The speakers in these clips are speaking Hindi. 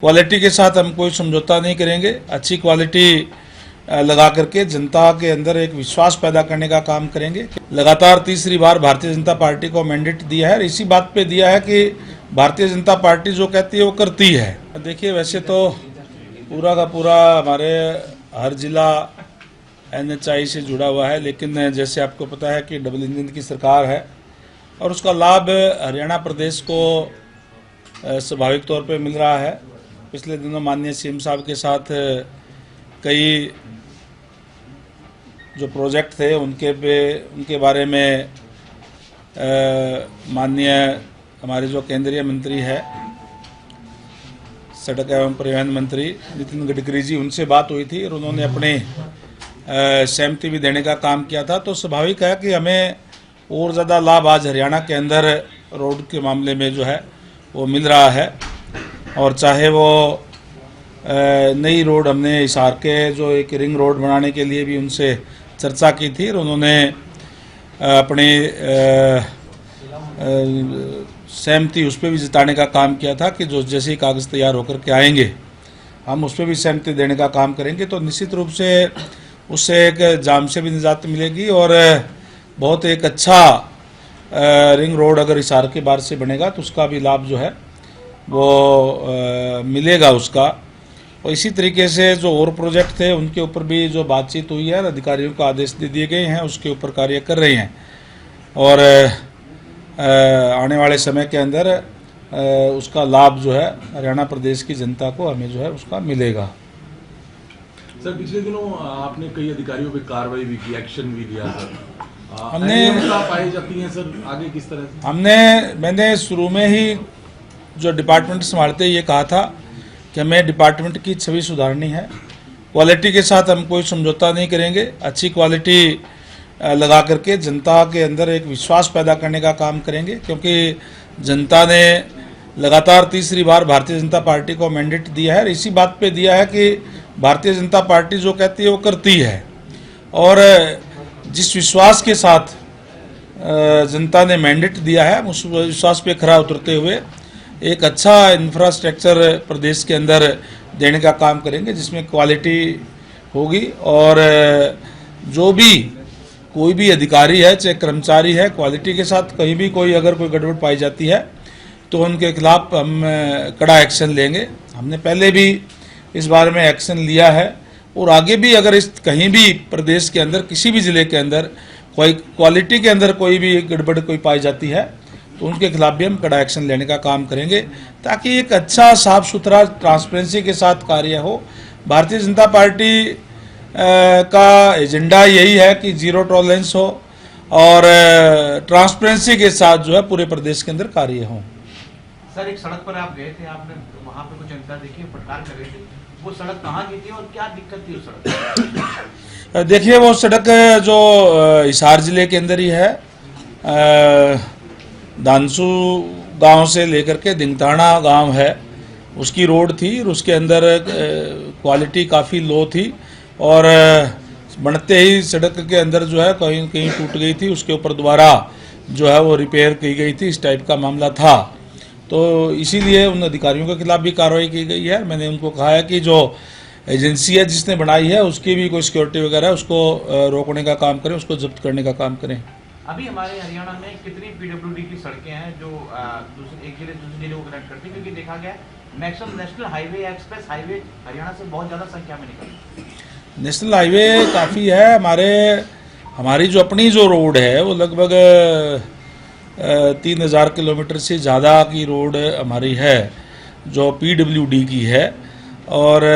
क्वालिटी के साथ हम कोई समझौता नहीं करेंगे। अच्छी क्वालिटी लगा करके जनता के अंदर एक विश्वास पैदा करने का काम करेंगे। लगातार तीसरी बार भारतीय जनता पार्टी को मैंडेट दिया है और इसी बात पे दिया है कि भारतीय जनता पार्टी जो कहती है वो करती है। देखिए, वैसे तो पूरा का पूरा हमारे हर जिला NHI से जुड़ा हुआ है, लेकिन जैसे आपको पता है कि डबल इंजन की सरकार है और उसका लाभ हरियाणा प्रदेश को स्वाभाविक तौर पे मिल रहा है। पिछले दिनों माननीय CM साहब के साथ कई जो प्रोजेक्ट थे उनके बारे में माननीय हमारे जो केंद्रीय मंत्री है सड़क एवं परिवहन मंत्री नितिन गडकरी जी, उनसे बात हुई थी और उन्होंने अपने सहमति भी देने का काम किया था। तो स्वाभाविक है कि हमें और ज़्यादा लाभ आज हरियाणा के अंदर रोड के मामले में जो है वो मिल रहा है। और चाहे वो नई रोड, हमने हिसार के जो एक रिंग रोड बनाने के लिए भी उनसे चर्चा की थी और उन्होंने अपनी सहमति उस पर भी जताने का काम किया था कि जो जैसे ही कागज़ तैयार होकर के आएंगे हम उस पर भी सहमति देने का काम करेंगे। तो निश्चित रूप से उससे एक जाम से भी निजात मिलेगी और बहुत एक अच्छा रिंग रोड अगर हिसार के बाहर से बनेगा तो उसका भी लाभ जो है वो मिलेगा उसका। और इसी तरीके से जो और प्रोजेक्ट थे उनके ऊपर भी जो बातचीत हुई है, अधिकारियों को आदेश दे दिए गए हैं, उसके ऊपर कार्य कर रहे हैं और आने वाले समय के अंदर उसका लाभ जो है हरियाणा प्रदेश की जनता को हमें जो है उसका मिलेगा। सर, पिछले दिनों आपने कई अधिकारियों पे कार्रवाई भी की, एक्शन भी लिया सर। हमने पाई जाती हैं सर, आगे किस तरह से? मैंने शुरू में ही जो डिपार्टमेंट संभालते ये कहा था कि हमें डिपार्टमेंट की छवि सुधारनी है। क्वालिटी के साथ हम कोई समझौता नहीं करेंगे। अच्छी क्वालिटी लगा करके जनता के अंदर एक विश्वास पैदा करने का काम करेंगे, क्योंकि जनता ने लगातार तीसरी बार भारतीय जनता पार्टी को मैंडेट दिया है और इसी बात पे दिया है कि भारतीय जनता पार्टी जो कहती है वो करती है। और जिस विश्वास के साथ जनता ने मैंडेट दिया है उस विश्वास पे खरा उतरते हुए एक अच्छा इंफ्रास्ट्रक्चर प्रदेश के अंदर देने का काम करेंगे जिसमें क्वालिटी होगी। और जो भी कोई भी अधिकारी है चाहे कर्मचारी है, क्वालिटी के साथ कहीं भी कोई अगर कोई गड़बड़ पाई जाती है तो उनके खिलाफ हम कड़ा एक्शन लेंगे। हमने पहले भी इस बारे में एक्शन लिया है और आगे भी अगर इस कहीं भी प्रदेश के अंदर किसी भी ज़िले के अंदर कोई क्वालिटी के अंदर कोई भी गड़बड़ कोई पाई जाती है तो उनके खिलाफ भी हम कड़ा एक्शन लेने का काम करेंगे, ताकि एक अच्छा साफ सुथरा ट्रांसपेरेंसी के साथ कार्य हो। भारतीय जनता पार्टी का एजेंडा यही है कि जीरो टॉलरेंस हो और ट्रांसपेरेंसी के साथ जो है पूरे प्रदेश के अंदर कार्य हो। सर, एक सड़क पर आप गए थे, आपने वहाँ पे कुछ जनता देखी, पड़ताल कर रहे थे, वो सड़क कहाँ की थी और क्या दिक्कत थी उस सड़क? देखिए, वो सड़क जो हिसार जिले के अंदर ही है, दानसू गांव से लेकर के दिंगताना गांव है, उसकी रोड थी और उसके अंदर क्वालिटी काफ़ी लो थी और बनते ही सड़क के अंदर जो है कहीं कहीं टूट गई थी, उसके ऊपर दोबारा जो है वो रिपेयर की गई थी, इस टाइप का मामला था। तो इसीलिए उन अधिकारियों के खिलाफ भी कार्रवाई की गई है। मैंने उनको कहा है कि जो एजेंसी है जिसने बनाई है उसकी भी कोई सिक्योरिटी वगैरह है उसको रोकने का काम करें, उसको जब्त करने का काम करें। अभी हमारे हरियाणा में कितनी PWD की सड़कें हैं जो एक जिले दूसरे जिले को कनेक्ट करती है? क्योंकि देखा गया मैक्सिमम नेशनल हाईवे या एक्सप्रेस हाईवे हरियाणा से बहुत ज़्यादा संख्या में निकलती है। नेशनल हाईवे काफ़ी है। हमारी जो अपनी जो रोड है वो लगभग 3000 किलोमीटर से ज़्यादा की रोड हमारी है जो PWD की है और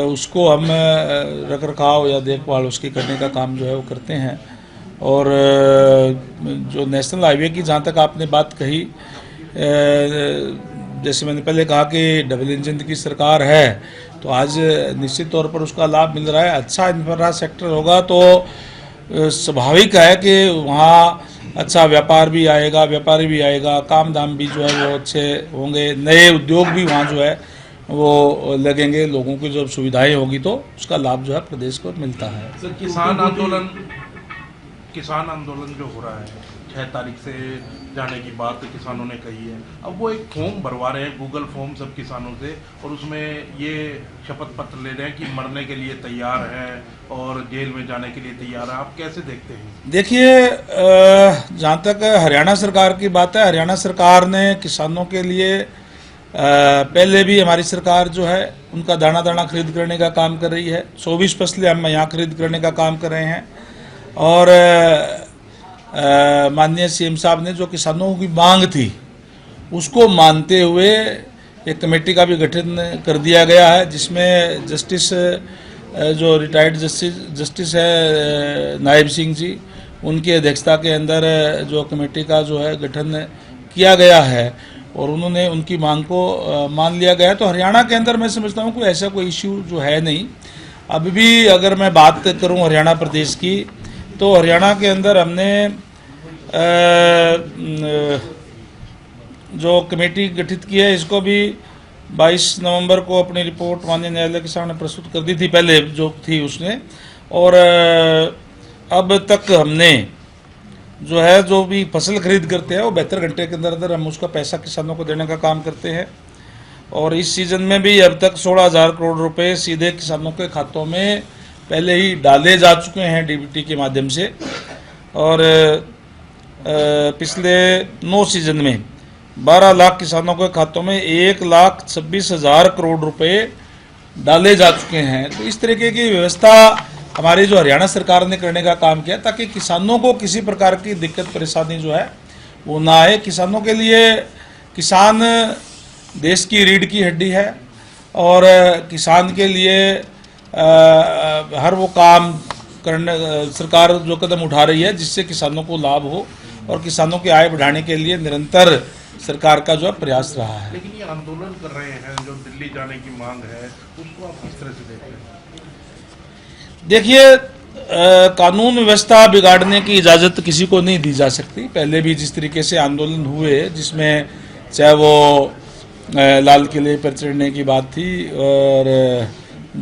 उसको हम रख रखाव या देखभाल उसकी करने का काम जो है वो करते हैं। और जो नेशनल हाईवे की जहाँ तक आपने बात कही, जैसे मैंने पहले कहा कि डबल इंजन की सरकार है तो आज निश्चित तौर पर उसका लाभ मिल रहा है। अच्छा इंफ्रास्ट्रक्चर होगा तो स्वाभाविक है कि वहाँ अच्छा व्यापार भी आएगा, व्यापारी भी आएगा, काम धाम भी जो है वो अच्छे होंगे, नए उद्योग भी वहाँ जो है वो लगेंगे, लोगों की जब सुविधाएं होगी तो उसका लाभ जो है प्रदेश को मिलता है। सर, किसान आंदोलन जो हो रहा है 6 तारीख से जाने की बात किसानों ने कही है। अब वो एक फॉर्म भरवा रहे हैं, गूगल फॉर्म सब किसानों से, और उसमें ये शपथ पत्र ले रहे हैं कि मरने के लिए तैयार हैं और जेल में जाने के लिए तैयार है। आप कैसे देखते हैं? देखिए, जहाँ तक हरियाणा सरकार की बात है, हरियाणा सरकार ने किसानों के लिए पहले भी हमारी सरकार जो है उनका दाना दाना खरीद करने का काम कर रही है। 24 फसलें हम यहाँ खरीद करने का काम कर रहे हैं। और माननीय सीएम साहब ने जो किसानों की मांग थी उसको मानते हुए एक कमेटी का भी गठन कर दिया गया है, जिसमें जस्टिस जो रिटायर्ड जस्टिस है नायब सिंह जी, उनकी अध्यक्षता के अंदर जो कमेटी का जो है गठन किया गया है और उन्होंने उनकी मांग को मान लिया गया है। तो हरियाणा के अंदर मैं समझता हूँ कोई ऐसा कोई इश्यू जो है नहीं। अभी भी अगर मैं बात करूँ हरियाणा प्रदेश की, तो हरियाणा के अंदर हमने जो कमेटी गठित की है इसको भी 22 नवंबर को अपनी रिपोर्ट माननीय न्यायालय के सामने प्रस्तुत कर दी थी, पहले जो थी उसने। और अब तक हमने जो है जो भी फसल खरीद करते हैं वो 72 घंटे के अंदर अंदर हम उसका पैसा किसानों को देने का काम करते हैं। और इस सीजन में भी अब तक 16,000 करोड़ रुपए सीधे किसानों के खातों में पहले ही डाले जा चुके हैं डीबीटी के माध्यम से। और पिछले 9 सीजन में 12 लाख किसानों के खातों में 1,26,000 करोड़ रुपए डाले जा चुके हैं। तो इस तरीके की व्यवस्था हमारी जो हरियाणा सरकार ने करने का काम किया, ताकि किसानों को किसी प्रकार की दिक्कत परेशानी जो है वो ना आए। किसानों के लिए किसान देश की रीढ़ की हड्डी है और किसान के लिए हर वो काम करने सरकार जो कदम उठा रही है जिससे किसानों को लाभ हो और किसानों की आय बढ़ाने के लिए निरंतर सरकार का जो है प्रयास रहा है। लेकिन ये आंदोलन कर रहे हैं, जो दिल्ली जाने की मांग है, उसको आप किस तरह से देखते हैं? देखिए, कानून व्यवस्था बिगाड़ने की इजाज़त किसी को नहीं दी जा सकती। पहले भी जिस तरीके से आंदोलन हुए, जिसमें चाहे वो लाल किले पर चढ़ने की बात थी और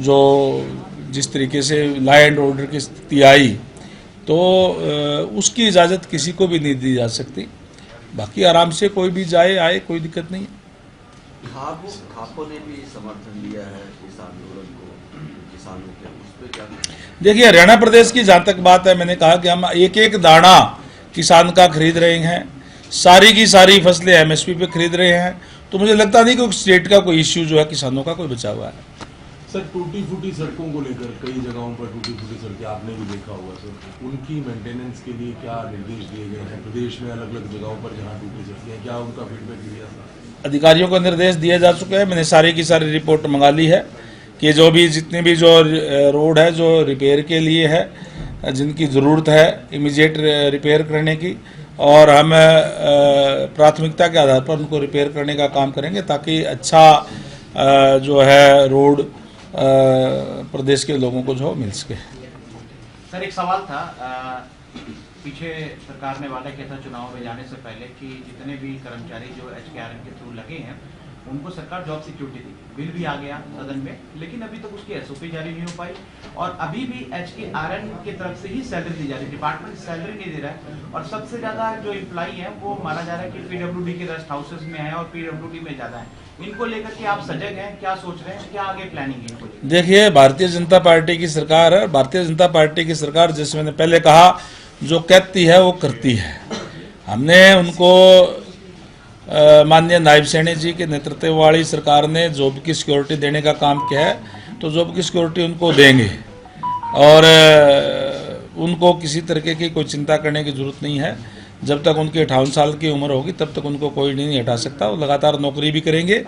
जो जिस तरीके से लॉ एंड ऑर्डर की स्थिति आई, तो उसकी इजाज़त किसी को भी नहीं दी जा सकती। बाकी आराम से कोई भी जाए आए, कोई दिक्कत नहीं है। खापों ने भी समर्थन दिया है इस आंदोलन को, किसानों के, उस पर क्या? देखिए, हरियाणा प्रदेश की जहाँ तक बात है, मैंने कहा कि हम एक एक दाना किसान का खरीद रहे हैं, सारी की सारी फसलें एमएसपी पे खरीद रहे हैं। तो मुझे लगता नहीं कि स्टेट का कोई इश्यू जो है किसानों का कोई बचा हुआ है। सर, टूटी फूटी सड़कों को लेकर कई जगहों पर टूटी फूटी सड़कें आपने भी देखा होगा सर, उनकी मेंटेनेंस के लिए क्या निर्देश दिए गए हैं? प्रदेश में अलग अलग जगहों पर जहां टूटी सड़कें हैं, क्या उनका फीडबैक दिया सर? अधिकारियों को निर्देश दिए जा चुके हैं। मैंने सारी की सारी रिपोर्ट मंगा ली है कि जो भी जितने भी जो रोड है जो रिपेयर के लिए है, जिनकी ज़रूरत है इमीडिएट रिपेयर करने की, और हम प्राथमिकता के आधार पर उनको रिपेयर करने का काम करेंगे ताकि अच्छा जो है रोड प्रदेश के लोगों को जो मिल सके। सर, एक सवाल था, पीछे सरकार ने वादा किया था चुनाव में जाने से पहले कि जितने भी कर्मचारी जो HKRN के थ्रू लगे हैं उनको सरकार जॉब सिक्योरिटी दी। बिल भी आ गया सदन में, लेकिन अभी तक उसकी SOP जारी नहीं हो पाई और अभी भी HKRN की तरफ से ही सैलरी दी जा रही है। डिपार्टमेंट सैलरी नहीं दे रहा है और सबसे ज़्यादा जो एम्प्लॉई है वो माना जा रहा है कि PWD के रेस्ट हाउसेस में है और PWD में ज़्यादा है। इनको लेकर के आप सजग हैं, क्या सोच रहे हैं, क्या आगे प्लानिंग है इनको लेकर? देखिए, भारतीय जनता पार्टी की सरकार है। भारतीय जनता पार्टी की सरकार, जैसे मैंने पहले कहा, जो कहती है वो करती है। हमने उनको माननीय नायब सैनी जी के नेतृत्व वाली सरकार ने जॉब की सिक्योरिटी देने का काम किया है, तो जॉब की सिक्योरिटी उनको देंगे और उनको किसी तरीके की कोई चिंता करने की जरूरत नहीं है। जब तक उनकी 58 साल की उम्र होगी तब तक उनको कोई नहीं हटा सकता। वो लगातार नौकरी भी करेंगे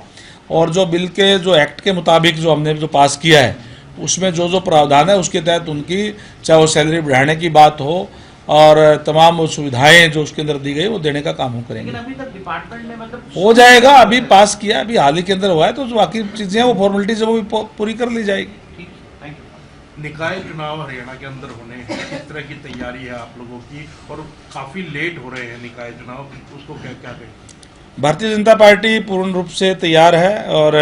और जो बिल के जो एक्ट के मुताबिक जो हमने जो पास किया है उसमें जो जो प्रावधान है उसके तहत उनकी चाहे वो सैलरी बढ़ाने की बात हो और तमाम वो सुविधाएं जो उसके अंदर दी गई वो देने का काम हम करेंगे। लेकिन अभी तक डिपार्टमेंट ने मतलब हो जाएगा, अभी पास किया, अभी हाल ही के अंदर हुआ है, तो जो बाकी चीज़ें हैं वो फॉर्मेलिटीज वो भी पूरी कर ली जाएगी। ठीक, थैंक यू। निकाय चुनाव हरियाणा के अंदर होने हैं, किस तरह की तैयारी है आप लोगों की, और काफ़ी लेट हो रहे हैं निकाय चुनाव, उसको क्या क्या कहें? भारतीय जनता पार्टी पूर्ण रूप से तैयार है और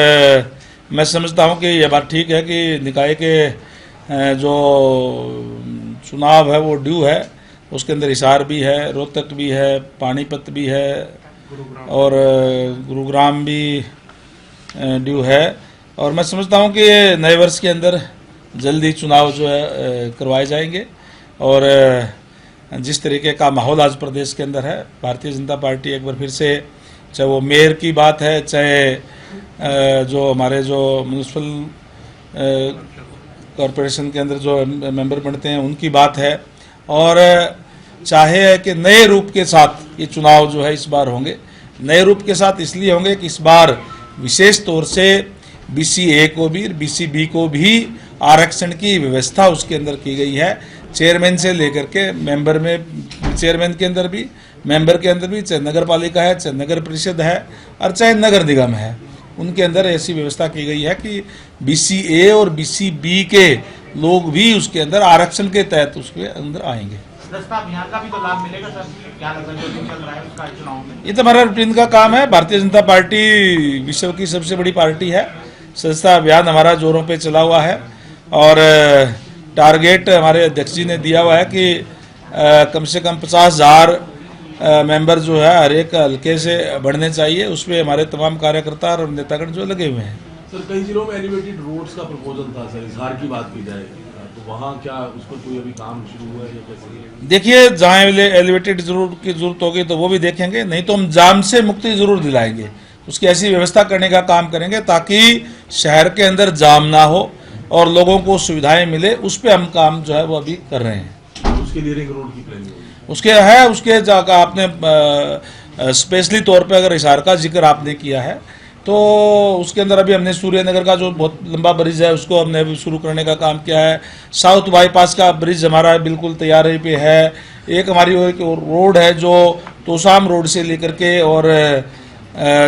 मैं समझता हूं कि यह बात ठीक है कि निकाय के जो चुनाव है वो ड्यू है उसके अंदर हिसार भी है, रोहतक भी है, पानीपत भी है और गुरुग्राम भी ड्यू है। और मैं समझता हूँ कि नए वर्ष के अंदर जल्दी चुनाव जो है करवाए जाएंगे। और जिस तरीके का माहौल आज प्रदेश के अंदर है, भारतीय जनता पार्टी एक बार फिर से, चाहे वो मेयर की बात है, चाहे जो हमारे जो म्यूनसिपल कॉरपोरेशन के अंदर जो मेंबर बनते हैं उनकी बात है, और चाहे कि नए रूप के साथ ये चुनाव जो है इस बार होंगे। नए रूप के साथ इसलिए होंगे कि इस बार विशेष तौर से BC-A को भी, BC-B को भी आरक्षण की व्यवस्था उसके अंदर की गई है। चेयरमैन से लेकर के मेंबर में, चेयरमैन के अंदर भी, मेंबर के अंदर भी, चाहे नगर पालिका है, चाहे नगर परिषद है और चाहे नगर निगम है, उनके अंदर ऐसी व्यवस्था की गई है कि BC-A और BC-B के लोग भी उसके अंदर आरक्षण के तहत उसके अंदर आएंगे। सदस्यता अभियान का भी तो लाभ मिलेगा सर, क्या लगता है जो चल रहा है उसका चुनाव में? ये तो हमारा रूटीन का काम है। भारतीय जनता पार्टी विश्व की सबसे बड़ी पार्टी है। सदस्यता अभियान हमारा जोरों पे चला हुआ है और टारगेट हमारे अध्यक्ष जी ने दिया हुआ है कि कम से कम 50,000 मेंबर जो है हर एक हल्के से बढ़ने चाहिए। उस पर हमारे तमाम कार्यकर्ता और नेतागण जो लगे हुए हैं। सर, कई जिलों में एलिवेटेड रोड्स का प्रपोजल था सर, इजहार की बात की जाए तो वहाँ क्या उस पर कोई अभी काम शुरू हुआ है या कैसे? देखिए, जहाँ एलिवेटेड की जरूरत होगी तो वो भी देखेंगे, नहीं तो हम जाम से मुक्ति जरूर दिलाएंगे। उसकी ऐसी व्यवस्था करने का काम करेंगे ताकि शहर के अंदर जाम ना हो और लोगों को सुविधाएं मिले। उस पर हम काम जो है वो अभी कर रहे हैं। उसके लिए रिंग रोड की प्लानिंग उसके है, उसके आपने स्पेशली तौर पे अगर हिसार का जिक्र आपने किया है तो उसके अंदर अभी हमने सूर्यनगर का जो बहुत लंबा ब्रिज है उसको हमने अभी शुरू करने का काम किया है। साउथ बाईपास का ब्रिज हमारा बिल्कुल तैयारी पे है। एक हमारी एक रोड है जो तोशाम रोड से लेकर के और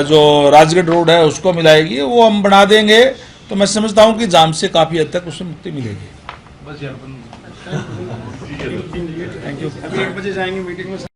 जो राजगढ़ रोड है उसको मिलाएगी, वो हम बना देंगे। तो मैं समझता हूँ कि जाम से काफ़ी हद तक उसमें मुक्ति मिलेगी। बस यार थैंक यू। 1 बजे जाएंगे मीटिंग में।